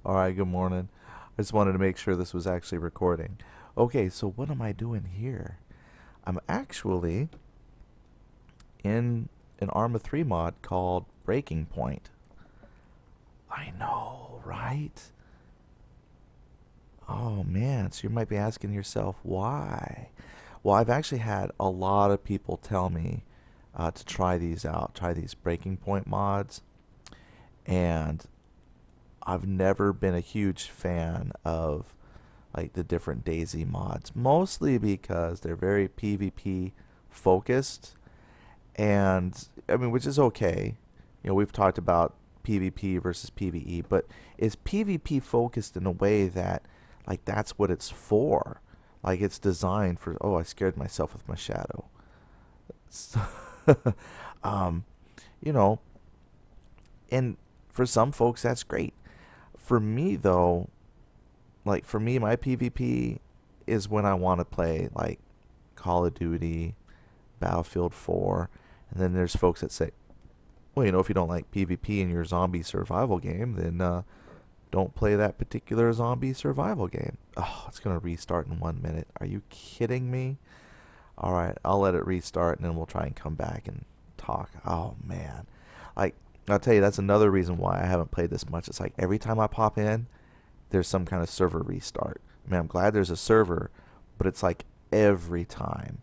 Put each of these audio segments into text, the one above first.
All right, good morning. I just wanted to make sure this was actually recording. Okay, so what am I doing here? I'm actually in an Arma 3 mod called Breaking Point. I know, right? Oh man, so you might be asking yourself why? Well, I've actually had a lot of people tell me to try these out, try these Breaking Point mods, and I've never been a huge fan of like the different Daisy mods, mostly because they're very PvP focused, and I mean, which is okay. We've talked about PvP versus PvE, but is PvP focused in a way that like that's what it's for? Like it's designed for. Oh, I scared myself with my shadow. So, um, you know, and for some folks that's great. For me though, like for me, my PvP is when I want to play like Call of Duty, Battlefield 4, and then there's folks that say, well, if you don't like PvP in your zombie survival game, then don't play that particular zombie survival game. Oh, it's gonna restart in 1 minute. Are you kidding me? All right, I'll let it restart and then we'll try and come back and talk. Oh man, like I'll tell you, that's another reason why I haven't played this much. It's like every time I pop in, there's some kind of server restart. I mean, I'm glad there's a server, but it's like every time.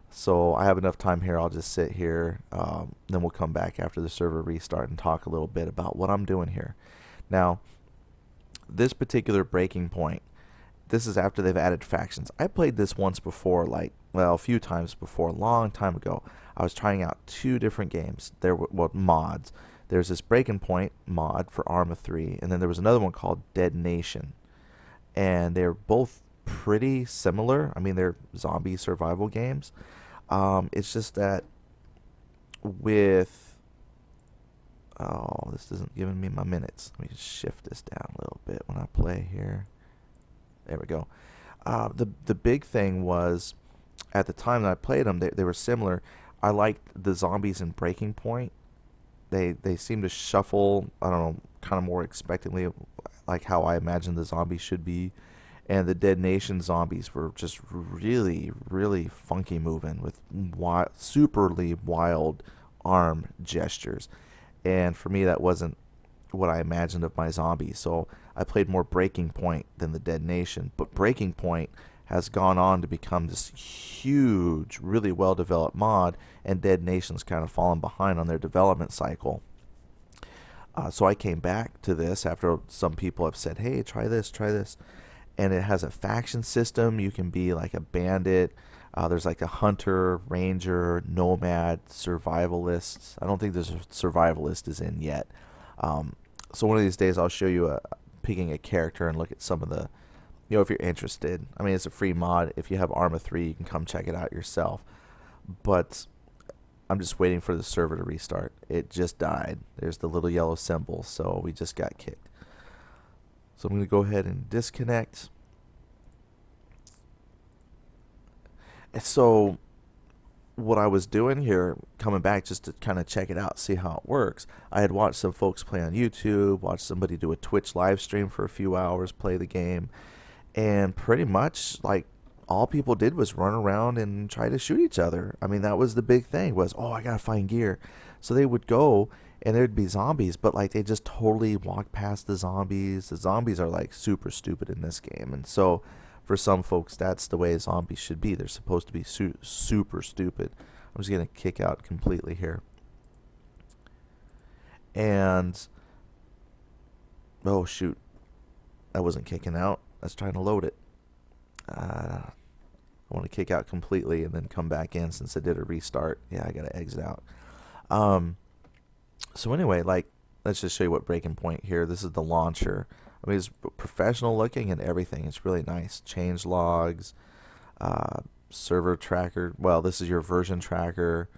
So I have enough time here. I'll just sit here. Then we'll come back after the server restart and talk a little bit about what I'm doing here. Now, this particular breaking point, this is after they've added factions. I played this once before, like, well, a few times before, a long time ago. I was trying out two different games. There were, well, mods. There's this Breaking Point mod for Arma 3, and then there was another one called Dead Nation. And they're both pretty similar. I mean, they're zombie survival games. It's just that with oh, this isn't giving me my minutes. Let me just shift this down a little bit when I play here. There we go. The big thing was at the time that I played them, they were similar. I liked the zombies in Breaking Point. They seem to shuffle. I don't know, kind of more expectantly, like how I imagined the zombies should be. And the Dead Nation zombies were just really, really funky moving with superly wild arm gestures. And for me, that wasn't what I imagined of my zombies. So I played more Breaking Point than the Dead Nation. But Breaking Point has gone on to become this huge, really well developed mod, and Dead Nation's kind of fallen behind on their development cycle. So I came back to this after some people have said, hey, try this, try this. And it has a faction system. You can be like a bandit. There's like a hunter, ranger, nomad, survivalist. I don't think there's a survivalist is in yet. So one of these days I'll show you picking a character and look at some of the, if you're interested. I mean, it's a free mod. If you have Arma 3, you can come check it out yourself. But I'm just waiting for the server to restart. It just died. There's the little yellow symbol, so we just got kicked. So I'm going to go ahead and disconnect. And so what I was doing here, coming back just to kind of check it out, see how it works, I had watched some folks play on YouTube, watched somebody do a Twitch live stream for a few hours, play the game, and pretty much like all people did was run around and try to shoot each other. I mean, that was the big thing was, oh, I got to find gear. So they would go and there'd be zombies, but like they just totally walk past the zombies. The zombies are like super stupid in this game, and so for some folks, that's the way zombies should be. They're supposed to be super stupid. I'm just gonna kick out completely here, and oh shoot, that wasn't kicking out. I was trying to load it. I want to kick out completely and then come back in since I did a restart. Yeah, I gotta exit out. Um, So anyway, like, let's just show you what Breaking Point here. This is the launcher. I mean, it's professional looking and everything. It's really nice. Change logs, server tracker. Well, this is your version tracker.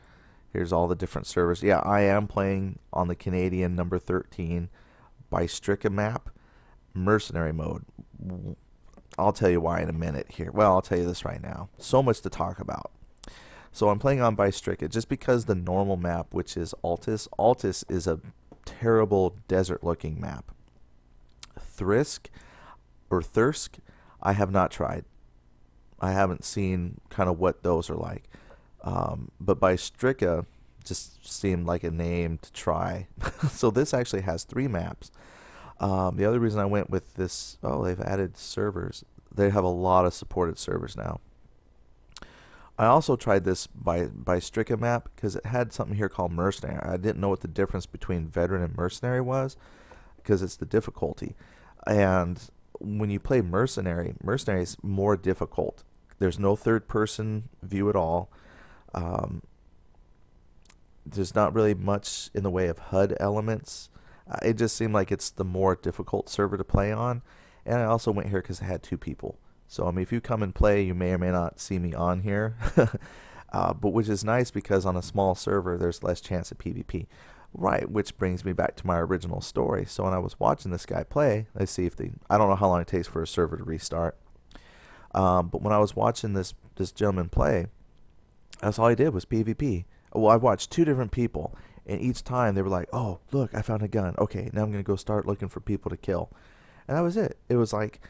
Here's all the different servers. Yeah, I am playing on the Canadian number 13 Bystricka map, mercenary mode. I'll tell you why in a minute here. Well, I'll tell you this right now. So much to talk about. So I'm playing on Bystricka just because the normal map, which is Altus is a terrible desert looking map. Thrisk or Thirsk, I have not tried. I haven't seen kind of what those are like. But Bystricka just seemed like a name to try. So this actually has 3 maps. The other reason I went with this, oh, they've added servers. They have a lot of supported servers now. I also tried this by Stricka map because it had something here called Mercenary. I didn't know what the difference between Veteran and Mercenary was because it's the difficulty. And when you play Mercenary, Mercenary is more difficult. There's no third person view at all. Um, there's not really much in the way of HUD elements. It just seemed like it's the more difficult server to play on. And I also went here because I had 2 people. So, I mean, if you come and play, you may or may not see me on here. But which is nice because on a small server, there's less chance of PvP. Right, which brings me back to my original story. So when I was watching this guy play, let's see if I don't know how long it takes for a server to restart. But when I was watching this gentleman play, that's all he did was PvP. Well, I watched 2 different people, and each time they were like, "Oh, look, I found a gun. Okay, now I'm gonna go start looking for people to kill," and that was it. It was like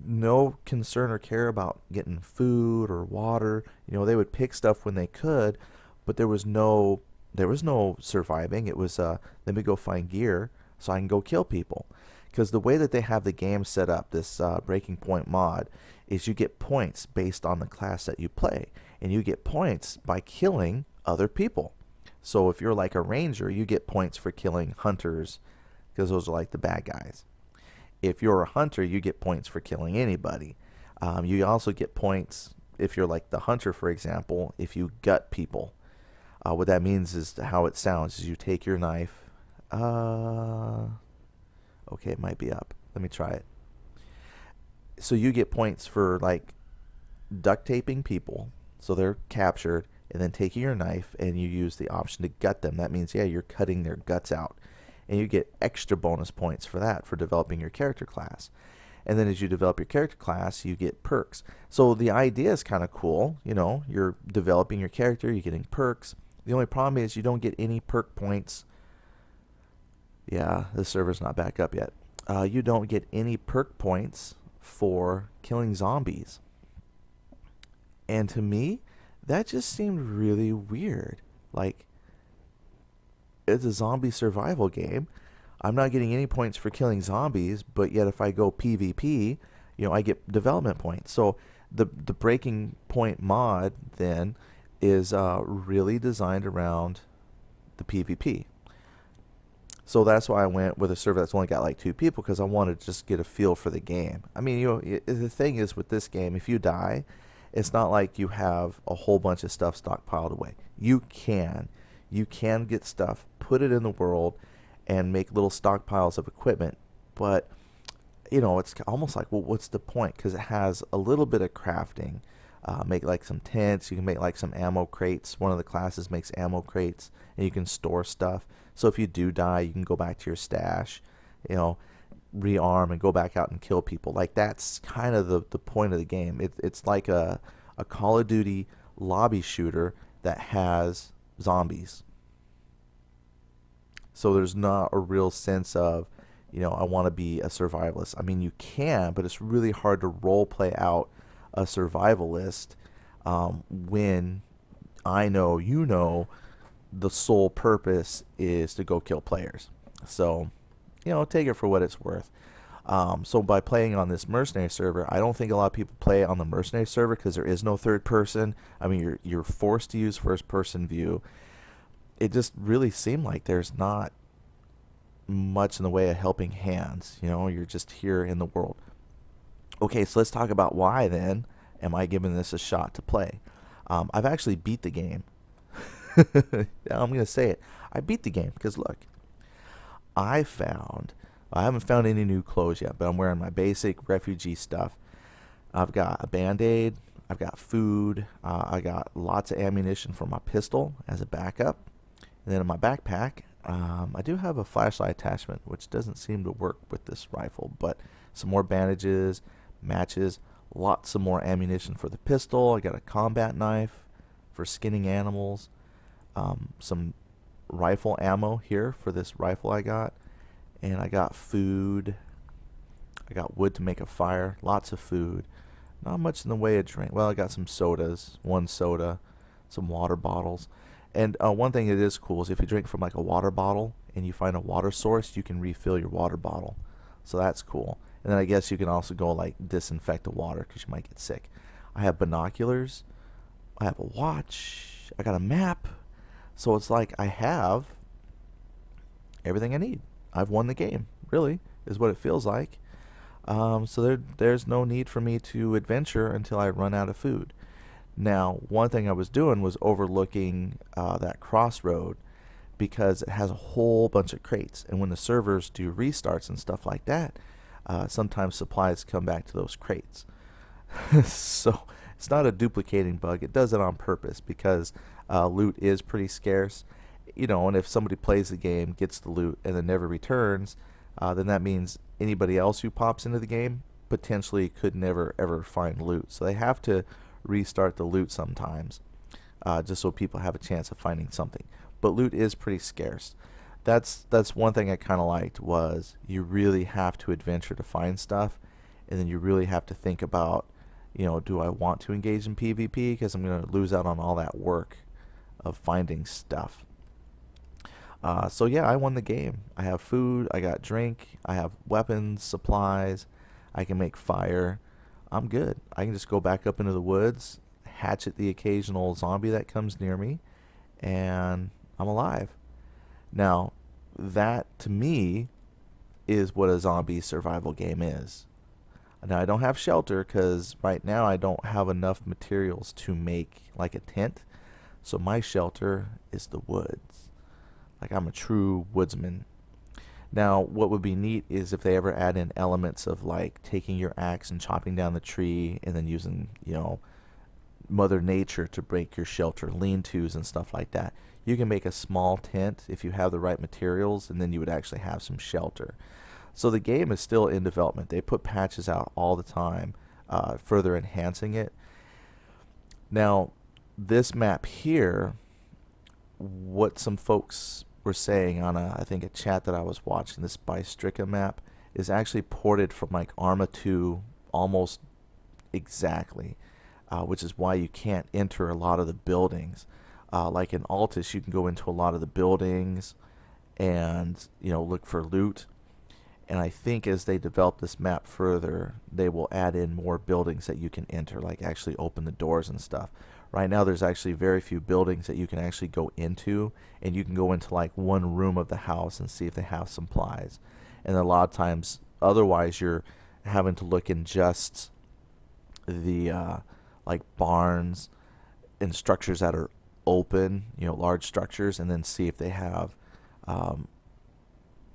no concern or care about getting food or water. You know, they would pick stuff when they could, but there was no surviving. It was let me go find gear so I can go kill people. Because the way that they have the game set up, this Breaking Point mod, is you get points based on the class that you play, and you get points by killing other people. So if you're like a ranger, you get points for killing hunters, because those are like the bad guys. If you're a hunter, you get points for killing anybody. You also get points if you're like the hunter, for example, if you gut people. What that means is how it sounds is you take your knife. Okay, it might be up. Let me try it. So you get points for like duct taping people, so they're captured, and then taking your knife and you use the option to gut them. That means, yeah, you're cutting their guts out. And you get extra bonus points for that, for developing your character class. And then as you develop your character class, you get perks. So the idea is kind of cool. You know, you're developing your character, you're getting perks. The only problem is you don't get any perk points. Yeah, the server's not back up yet. You don't get any perk points for killing zombies. And to me, that just seemed really weird. Like, it's a zombie survival game. I'm not getting any points for killing zombies, but yet if I go PvP, I get development points. So the Breaking Point mod then is really designed around the PvP. So that's why I went with a server that's only got like 2 people, because I wanted to just get a feel for the game. I mean, the thing is with this game, if you die, it's not like you have a whole bunch of stuff stockpiled away. You can get stuff, put it in the world, and make little stockpiles of equipment. But it's almost like, well, what's the point? Because it has a little bit of crafting. Make like some tents. You can make like some ammo crates. One of the classes makes ammo crates, and you can store stuff. So if you do die, you can go back to your stash, rearm and go back out and kill people. Like, that's kind of the point of the game. It's like a Call of Duty lobby shooter that has zombies. So there's not a real sense of, I want to be a survivalist. I mean, you can, but it's really hard to role play out a survivalist when I know the sole purpose is to go kill players. So, take it for what it's worth. So by playing on this mercenary server, I don't think a lot of people play on the mercenary server because there is no third person. I mean, you're forced to use first person view. It just really seemed like there's not much in the way of helping hands. You're just here in the world. Okay, so let's talk about why then am I giving this a shot to play. I've actually beat the game. I'm going to say it. I beat the game because, look, I haven't found any new clothes yet, but I'm wearing my basic refugee stuff. I've got a Band-Aid. I've got food. I got lots of ammunition for my pistol as a backup. And then in my backpack, I do have a flashlight attachment, which doesn't seem to work with this rifle, but some more bandages, matches, lots of more ammunition for the pistol. I got a combat knife for skinning animals, some rifle ammo here for this rifle I got, and I got food, I got wood to make a fire, lots of food, not much in the way of drink. Well, I got some sodas, one soda, some water bottles. And one thing that is cool is if you drink from like a water bottle and you find a water source, you can refill your water bottle. So that's cool. And then I guess you can also go like disinfect the water because you might get sick. I have binoculars. I have a watch. I got a map. So it's like I have everything I need. I've won the game, really, is what it feels like. So there's no need for me to adventure until I run out of food. Now, one thing I was doing was overlooking that crossroad because it has a whole bunch of crates. And when the servers do restarts and stuff like that, sometimes supplies come back to those crates. So it's not a duplicating bug. It does it on purpose because loot is pretty scarce. You know, and if somebody plays the game, gets the loot, and then never returns, then that means anybody else who pops into the game potentially could never ever find loot. So they have to restart the loot sometimes, just so people have a chance of finding something. But loot is pretty scarce. That's one thing I kind of liked was you really have to adventure to find stuff, and then you really have to think about, you know, do I want to engage in PvP because I'm going to lose out on all that work of finding stuff. So yeah, I won the game. I have food, I got drink, I have weapons, supplies, I can make fire. I'm good. I can just go back up into the woods, hatchet the occasional zombie that comes near me, and I'm alive. Now, that to me is what a zombie survival game is. Now, I don't have shelter because right now I don't have enough materials to make like a tent. So my shelter is the woods. Like I'm a true woodsman. Now, what would be neat is if they ever add in elements of like taking your axe and chopping down the tree and then using, you know, Mother Nature to break your shelter, lean-tos and stuff like that. You can make a small tent if you have the right materials, and then you would actually have some shelter. So the game is still in development. They put patches out all the time, further enhancing it. Now, this map here, what some folks were saying on I think a chat that I was watching, this Bystricka map is actually ported from like Arma 2 almost exactly, which is why you can't enter a lot of the buildings. Like in Altus, you can go into a lot of the buildings and, you know, look for loot. And I think as they develop this map further, they will add in more buildings that you can enter, like actually open the doors and stuff. Right now, there's actually very few buildings that you can actually go into, and you can go into like one room of the house and see if they have supplies. And a lot of times, otherwise, you're having to look in just the like barns and structures that are open, you know, large structures, and then see if they have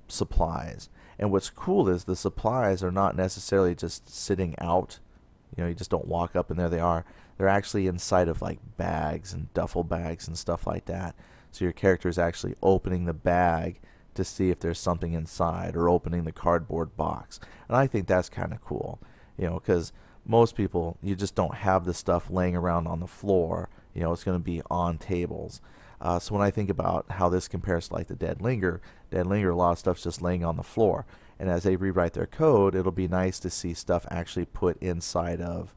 supplies. And what's cool is the supplies are not necessarily just sitting out. You know, you just don't walk up and there they are. They're actually inside of like bags and duffel bags and stuff like that. So your character is actually opening the bag to see if there's something inside, or opening the cardboard box. And I think that's kind of cool, you know, because most people, you just don't have the stuff laying around on the floor. You know, it's going to be on tables. So when I think about how this compares to like the Dead Linger, a lot of stuff's just laying on the floor. And as they rewrite their code, it'll be nice to see stuff actually put inside of,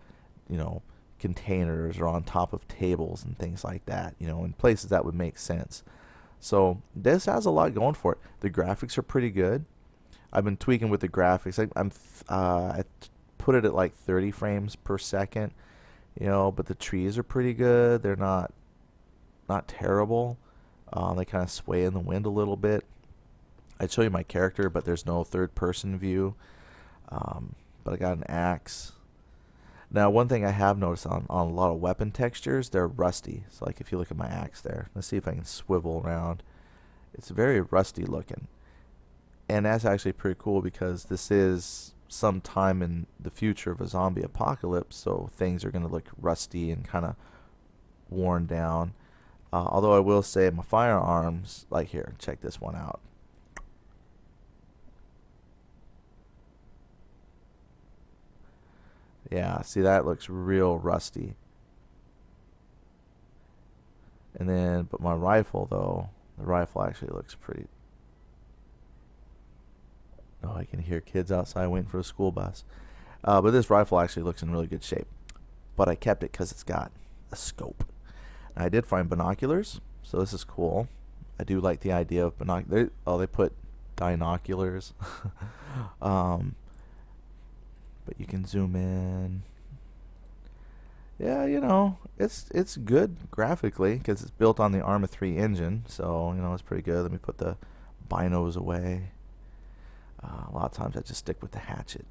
you know, containers or on top of tables and things like that, you know, in places that would make sense. So this has a lot going for it. The graphics are pretty good. I've been tweaking with the graphics. I put it at like 30 frames per second, you know, but the trees are pretty good. They're not terrible. They kind of sway in the wind a little bit. I'd show you my character, but there's no third-person view. But I got an axe. Now, one thing I have noticed on a lot of weapon textures, they're rusty. So, like, if you look at my axe there, let's see if I can swivel around. It's very rusty looking. And that's actually pretty cool because this is some time in the future of a zombie apocalypse, so things are going to look rusty and kind of worn down. Although I will say my firearms, like here, check this one out. Yeah, see, that looks real rusty. And then, but my rifle though, the rifle actually looks pretty Oh, I can hear kids outside waiting for a school bus. But this rifle actually looks in really good shape. But I kept it because it's got a scope. And I did find binoculars, so this is cool. I do like the idea of binoculars. Oh, they put binoculars. um, but you can zoom in. Yeah, it's good graphically because it's built on the Arma 3 engine, so it's pretty good. Let me put the binos away. A lot of times I just stick with the hatchet,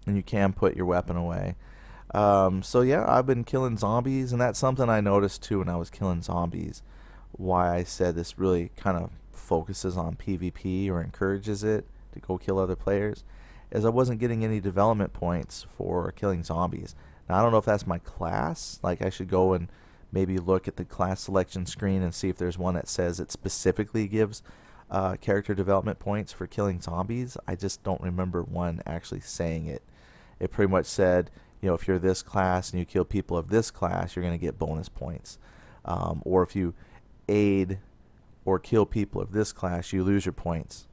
and you can put your weapon away. So yeah, I've been killing zombies, and that's something I noticed too when I was killing zombies. Why I said this really kind of focuses on PvP or encourages it to go kill other players, is I wasn't getting any development points for killing zombies. Now I don't know if that's my class. Like I should go and maybe look at the class selection screen and see if there's one that says it specifically gives character development points for killing zombies. I just don't remember one actually saying it. It pretty much said, if you're this class and you kill people of this class, you're going to get bonus points. Or if you aid or kill people of this class, you lose your points.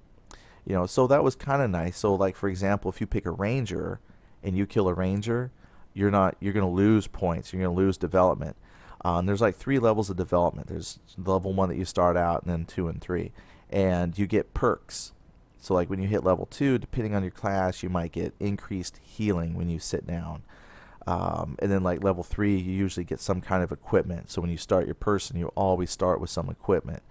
So that was kind of nice. So like, for example, if you pick a ranger and you kill a ranger, you're going to lose points. You're going to lose development. There's like 3 levels of development. There's level 1 that you start out, and then 2 and 3. And you get perks. So like when you hit level 2, depending on your class, you might get increased healing when you sit down. And then like level 3, you usually get some kind of equipment. So when you start your person, you always start with some equipment.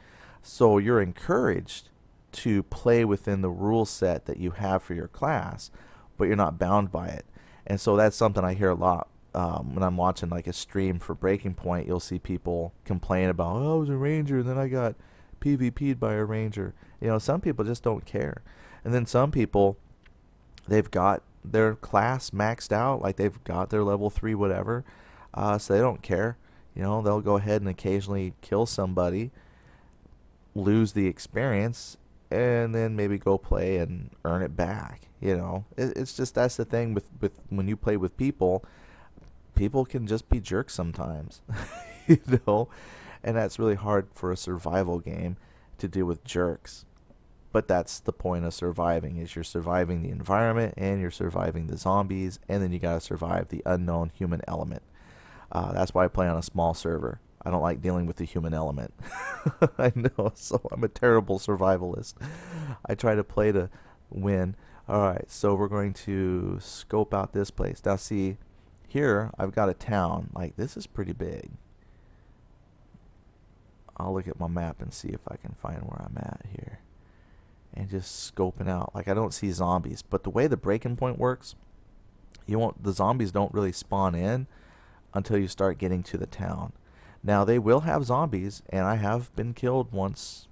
So you're encouraged to play within the rule set that you have for your class, but you're not bound by it. And so that's something I hear a lot when I'm watching like a stream for Breaking Point. You'll see people complain about, oh, I was a ranger and then I got PvP'd by a ranger. Some people just don't care. And then some people, they've got their class maxed out, like they've got their level 3 whatever, so they don't care. They'll go ahead and occasionally kill somebody, lose the experience, and then maybe go play and earn it back. It's just, that's the thing with when you play with people can just be jerks sometimes. And that's really hard for a survival game, to deal with jerks. But that's the point of surviving, is you're surviving the environment and you're surviving the zombies, and then you gotta survive the unknown human element. That's why I play on a small server. I don't like dealing with the human element. I know, so I'm a terrible survivalist. I try to play to win. Alright, so we're going to scope out this place. Now see, here I've got a town. Like, this is pretty big. I'll look at my map and see if I can find where I'm at here. And just scoping out. Like, I don't see zombies, but the way the Breaking Point works, the zombies don't really spawn in until you start getting to the town. Now they will have zombies, and I have been killed once,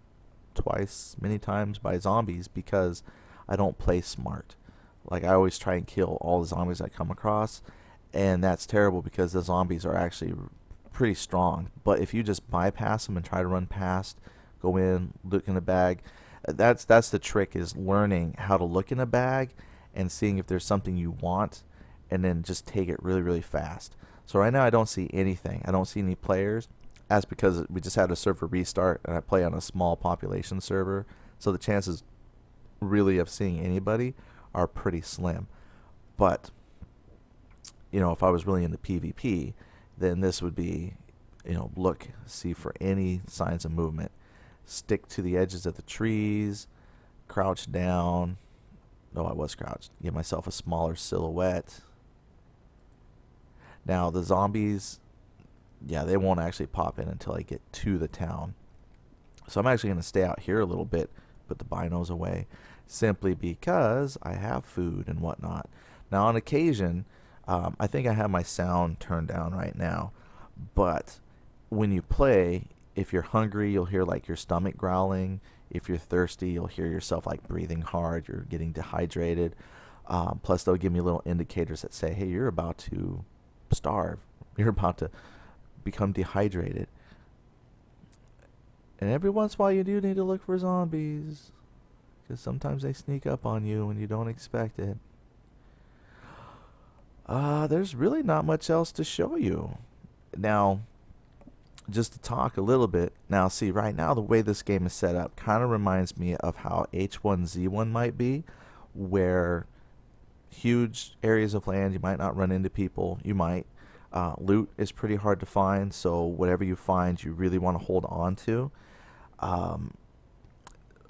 twice, many times by zombies because I don't play smart. Like, I always try and kill all the zombies I come across, and that's terrible because the zombies are actually pretty strong. But if you just bypass them and try to run past, go in, look in the bag, that's the trick, is learning how to look in a bag and seeing if there's something you want, and then just take it really, really fast. So right now I don't see anything. I don't see any players. That's because we just had a server restart and I play on a small population server, so the chances really of seeing anybody are pretty slim. But if I was really into PvP, then this would be, look, see for any signs of movement. Stick to the edges of the trees, crouch down. No, I was crouched. Give myself a smaller silhouette. Now the zombies, yeah, they won't actually pop in until I get to the town. So I'm actually going to stay out here a little bit, put the binos away, simply because I have food and whatnot. Now on occasion, I think I have my sound turned down right now, but when you play, if you're hungry, you'll hear like your stomach growling. If you're thirsty, you'll hear yourself like breathing hard. You're getting dehydrated. Plus, they'll give me little indicators that say, hey, you're about to starve. You're about to become dehydrated. And every once in a while, you do need to look for zombies, because sometimes they sneak up on you when you don't expect it. There's really not much else to show you. Now, just to talk a little bit. Now, see, right now, the way this game is set up kind of reminds me of how H1Z1 might be, where huge areas of land, you might not run into people, you might. Loot is pretty hard to find, so whatever you find, you really want to hold on to. Um,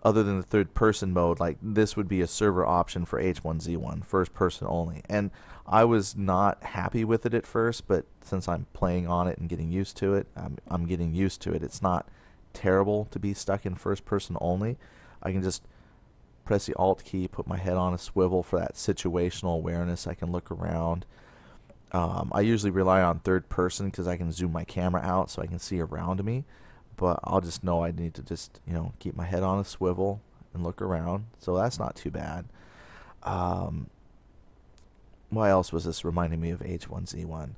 Other than the third person mode, like this would be a server option for H1Z1, first person only. And I was not happy with it at first, but since I'm playing on it and getting used to it, I'm getting used to it. It's not terrible to be stuck in first person only. I can just press the Alt key, put my head on a swivel for that situational awareness. I can look around. I usually rely on third person because I can zoom my camera out so I can see around me. But I'll just know I need to just, keep my head on a swivel and look around. So that's not too bad. Um, why else was this reminding me of H1Z1?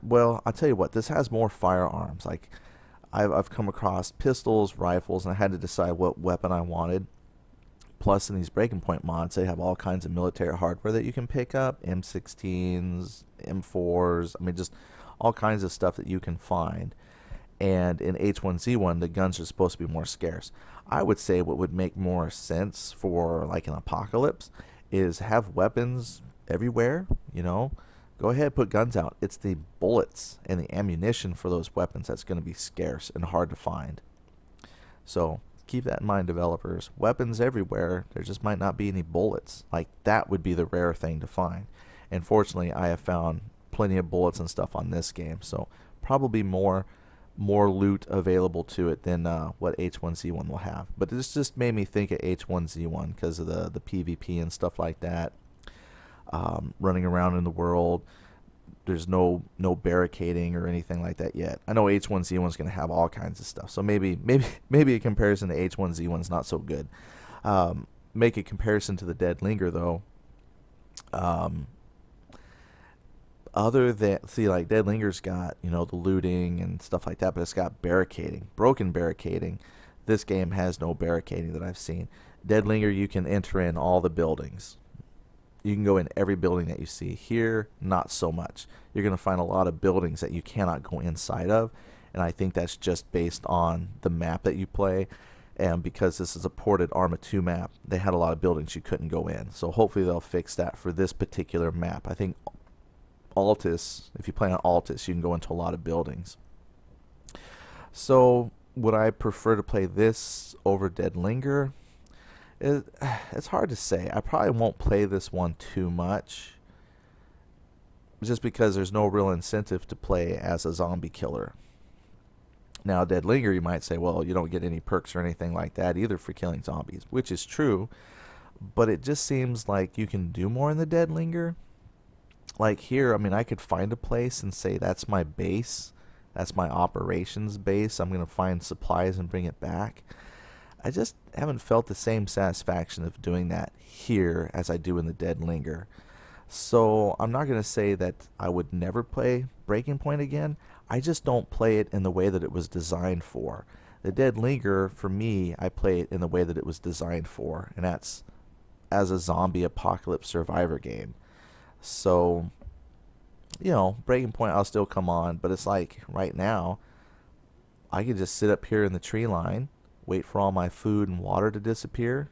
Well, I'll tell you what, this has more firearms. Like, I've come across pistols, rifles, and I had to decide what weapon I wanted. Plus, in these Breaking Point mods, they have all kinds of military hardware that you can pick up. M16s, M4s, I mean, just all kinds of stuff that you can find. And in H1Z1, the guns are supposed to be more scarce. I would say what would make more sense for like an apocalypse is have weapons everywhere, Go ahead, put guns out. It's the bullets and the ammunition for those weapons that's going to be scarce and hard to find. So keep that in mind, developers. Weapons everywhere, there just might not be any bullets. Like, that would be the rare thing to find. And fortunately, I have found plenty of bullets and stuff on this game, so probably more loot available to it than what H1Z1 will have. But this just made me think of H1Z1 because of the PvP and stuff like that. Running around in the world, there's no barricading or anything like that yet. I know H1Z1 is going to have all kinds of stuff, so maybe a comparison to H1Z1 is not so good. Make a comparison to the Dead Linger though. Other than, see, like Dead Linger's got, the looting and stuff like that, but it's got barricading, broken barricading. This game has no barricading that I've seen. Dead Linger, you can enter in all the buildings. You can go in every building that you see. Here, not so much. You're going to find a lot of buildings that you cannot go inside of, and I think that's just based on the map that you play. And because this is a ported Arma 2 map, they had a lot of buildings you couldn't go in. So hopefully they'll fix that for this particular map. I think Altus, if you play on Altus, you can go into a lot of buildings. So would I prefer to play this over Dead Linger? It's hard to say. I probably won't play this one too much, just because there's no real incentive to play as a zombie killer. Now, Dead Linger, you might say, well, you don't get any perks or anything like that either for killing zombies, which is true, but it just seems like you can do more in the Dead Linger. Like here, I mean, I could find a place and say that's my base, that's my operations base, I'm going to find supplies and bring it back. I just haven't felt the same satisfaction of doing that here as I do in the Dead Linger. So I'm not going to say that I would never play Breaking Point again. I just don't play it in the way that it was designed for. The Dead Linger, for me, I play it in the way that it was designed for, and that's as a zombie apocalypse survivor game. So, Breaking Point I'll still come on, but it's like right now, I could just sit up here in the tree line, wait for all my food and water to disappear,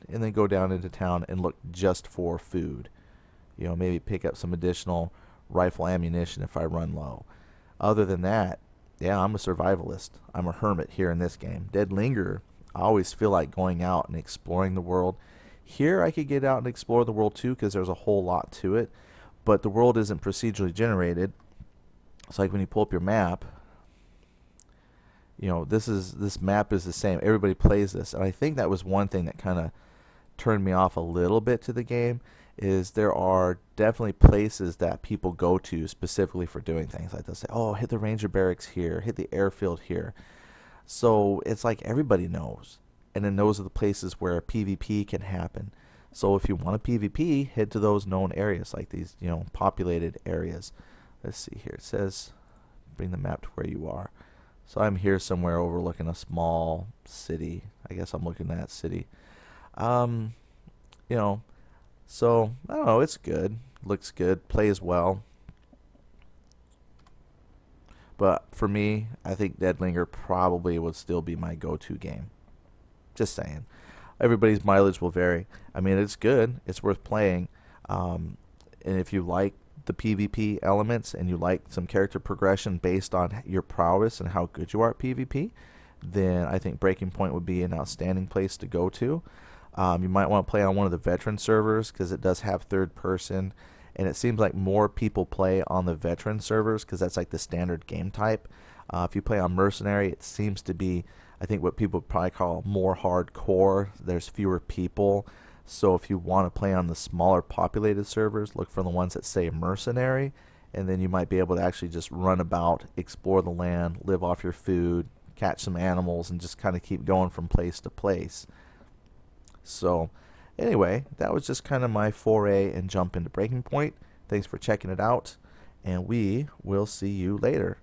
and then go down into town and look just for food. Maybe pick up some additional rifle ammunition if I run low. Other than that, yeah, I'm a survivalist. I'm a hermit here in this game. Dead Linger, I always feel like going out and exploring the world. Here I could get out and explore the world too because there's a whole lot to it, but the world isn't procedurally generated. It's like when you pull up your map, this map is the same. Everybody plays this, and I think that was one thing that kind of turned me off a little bit to the game. Is there are definitely places that people go to specifically for doing things. Like they'll say, "Oh, hit the ranger barracks here, hit the airfield here." So it's like everybody knows, and then those are the places where PvP can happen. So if you want a PvP, head to those known areas, like these, populated areas. Let's see here. It says, bring the map to where you are. So I'm here somewhere overlooking a small city. I guess I'm looking at that city. So I don't know. It's good. Looks good. Plays well. But for me, I think Deadlinger probably would still be my go-to game. Just saying. Everybody's mileage will vary. I mean, it's good. It's worth playing. And if you like the PvP elements and you like some character progression based on your prowess and how good you are at PvP, then I think Breaking Point would be an outstanding place to go to. You might want to play on one of the veteran servers because it does have third person, and it seems like more people play on the veteran servers because that's like the standard game type. If you play on Mercenary, it seems to be, I think, what people would probably call more hardcore. There's fewer people. So if you want to play on the smaller populated servers, look for the ones that say Mercenary, and then you might be able to actually just run about, explore the land, live off your food, catch some animals, and just kind of keep going from place to place. So anyway, that was just kind of my foray and jump into Breaking Point. Thanks for checking it out, and we will see you later.